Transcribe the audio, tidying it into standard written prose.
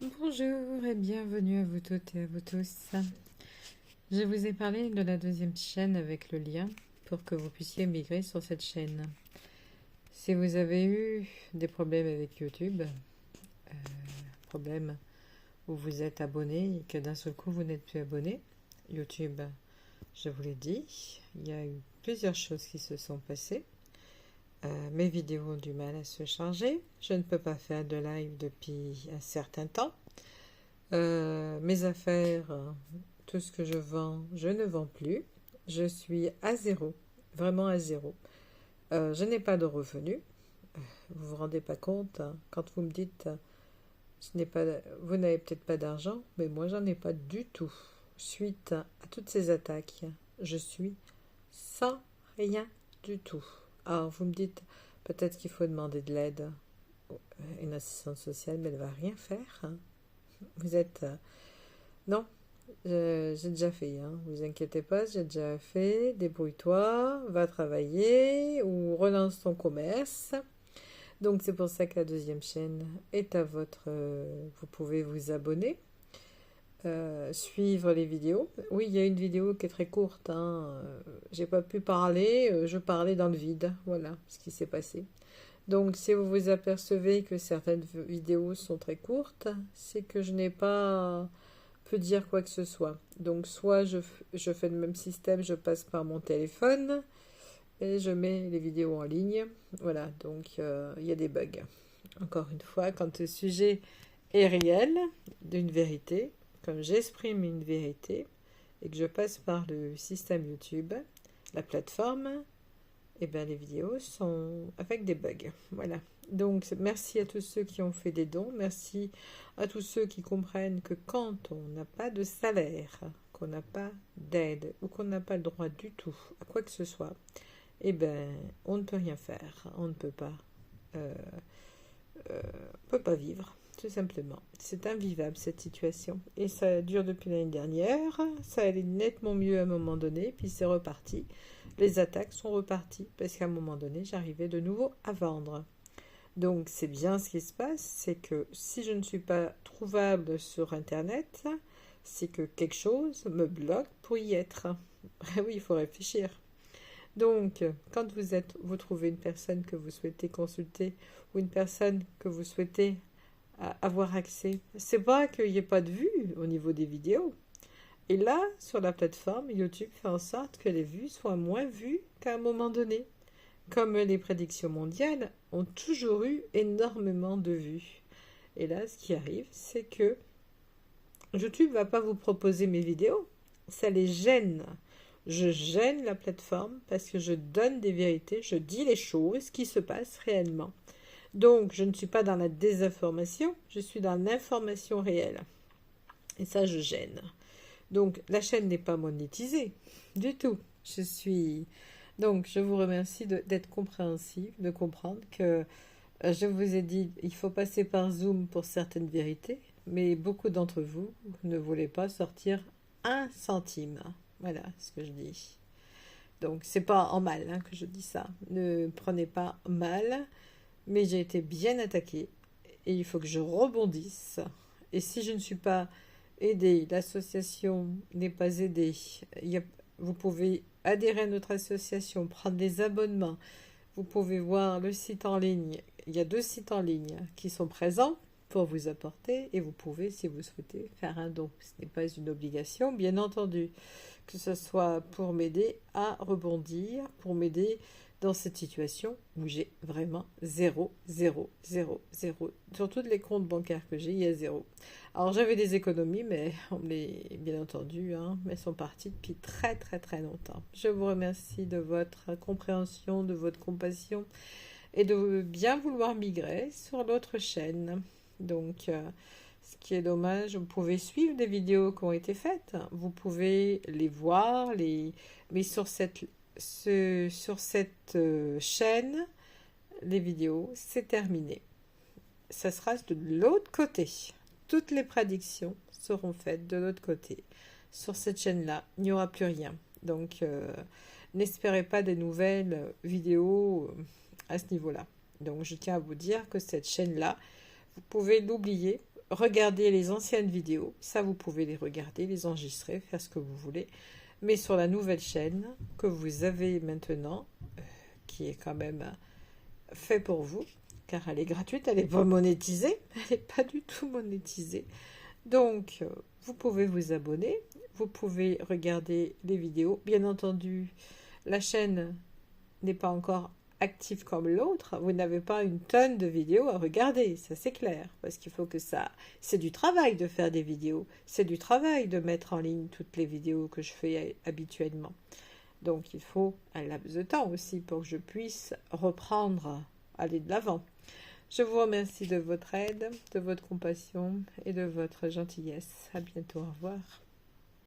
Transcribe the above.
Bonjour et bienvenue à vous toutes et à vous tous. Je vous ai parlé de la deuxième chaîne avec le lien pour que vous puissiez migrer sur cette chaîne. Si vous avez eu des problèmes avec YouTube, problèmes où vous êtes abonné et que d'un seul coup vous n'êtes plus abonné, YouTube, je vous l'ai dit, il y a eu plusieurs choses qui se sont passées. Mes vidéos ont du mal à se charger. Je ne peux pas faire de live depuis un certain temps. Mes affaires, tout ce que je vends, je ne vends plus. Je suis à zéro, vraiment à zéro. Je n'ai pas de revenus. Vous vous rendez pas compte, hein, quand vous me dites vous n'avez peut-être pas d'argent, mais moi j'en ai pas du tout. Suite à toutes ces attaques, je suis sans rien du tout. Alors vous me dites peut-être qu'il faut demander de l'aide à une assistante sociale, mais elle ne va rien faire, hein. Vous êtes... non, j'ai déjà fait, hein. Vous inquiétez pas, j'ai déjà fait. Débrouille-toi, va travailler ou relance ton commerce. Donc c'est pour ça que la deuxième chaîne est à votre... vous pouvez vous abonner, suivre les vidéos. Oui, il y a une vidéo qui est très courte, hein. J'ai pas pu parler, je parlais dans le vide. Voilà ce qui s'est passé. Donc si vous vous apercevez que certaines vidéos sont très courtes, c'est que je n'ai pas pu dire quoi que ce soit. Donc soit je fais le même système, je passe par mon téléphone et je mets les vidéos en ligne. Voilà, donc il y a des bugs. Encore une fois, quand le sujet est réel, d'une vérité, comme j'exprime une vérité et que je passe par le système YouTube, la plateforme, et bien les vidéos sont avec des bugs. Voilà. Donc merci à tous ceux qui ont fait des dons, merci à tous ceux qui comprennent que quand on n'a pas de salaire, qu'on n'a pas d'aide ou qu'on n'a pas le droit du tout à quoi que ce soit, eh ben on ne peut rien faire, on ne peut pas, on peut pas vivre. Tout simplement. C'est invivable cette situation. Et ça dure depuis l'année dernière. Ça allait nettement mieux à un moment donné, puis c'est reparti. Les attaques sont reparties parce qu'à un moment donné, j'arrivais de nouveau à vendre. Donc c'est bien ce qui se passe, c'est que si je ne suis pas trouvable sur Internet, c'est que quelque chose me bloque pour y être. Oui, il faut réfléchir. Donc, quand vous trouvez une personne que vous souhaitez consulter ou une personne que vous souhaitez avoir accès, c'est pas qu'il n'y ait pas de vues au niveau des vidéos. Et là, sur la plateforme, YouTube fait en sorte que les vues soient moins vues qu'à un moment donné. Comme les prédictions mondiales ont toujours eu énormément de vues. Et là, ce qui arrive, c'est que YouTube ne va pas vous proposer mes vidéos. Ça les gêne. Je gêne la plateforme parce que je donne des vérités, je dis les choses qui se passent réellement. Donc, je ne suis pas dans la désinformation, je suis dans l'information réelle. Et ça, je gêne. Donc, la chaîne n'est pas monétisée du tout. Donc, je vous remercie d'être compréhensif, de comprendre que je vous ai dit, il faut passer par Zoom pour certaines vérités, mais beaucoup d'entre vous ne voulaient pas sortir un centime. Voilà ce que je dis. Donc, c'est pas en mal, hein, que je dis ça. Ne prenez pas mal, mais j'ai été bien attaquée et il faut que je rebondisse. Et si je ne suis pas aidée, l'association n'est pas aidée, vous pouvez adhérer à notre association, prendre des abonnements, vous pouvez voir le site en ligne. Il y a 2 sites en ligne qui sont présents pour vous apporter et vous pouvez, si vous souhaitez, faire un don. Ce n'est pas une obligation, bien entendu, que ce soit pour m'aider à rebondir, pour m'aider dans cette situation où j'ai vraiment 0, 0, 0, 0. Sur tous les comptes bancaires que j'ai, il y a 0. Alors j'avais des économies, mais bien entendu, hein, elles sont parties depuis très très très longtemps. Je vous remercie de votre compréhension, de votre compassion et de bien vouloir migrer sur l'autre chaîne. Donc, ce qui est dommage, vous pouvez suivre des vidéos qui ont été faites, vous pouvez les voir, mais sur cette chaîne, les vidéos, c'est terminé. Ça sera de l'autre côté. Toutes les prédictions seront faites de l'autre côté. Sur cette chaîne-là, il n'y aura plus rien. Donc, n'espérez pas des nouvelles vidéos à ce niveau-là. Donc, je tiens à vous dire que cette chaîne-là, vous pouvez l'oublier regardez les anciennes vidéos. Ça, vous pouvez les regarder, les enregistrer, faire ce que vous voulez. Mais sur la nouvelle chaîne que vous avez maintenant, qui est quand même fait pour vous, car elle est gratuite, elle n'est pas monétisée, elle n'est pas du tout monétisée. Donc, vous pouvez vous abonner, vous pouvez regarder les vidéos. Bien entendu, la chaîne n'est pas encore active comme l'autre. Vous n'avez pas une tonne de vidéos à regarder, ça c'est clair. Parce qu'il faut que ça... C'est du travail de faire des vidéos. C'est du travail de mettre en ligne toutes les vidéos que je fais habituellement. Donc, il faut un laps de temps aussi pour que je puisse reprendre, aller de l'avant. Je vous remercie de votre aide, de votre compassion et de votre gentillesse. À bientôt, au revoir.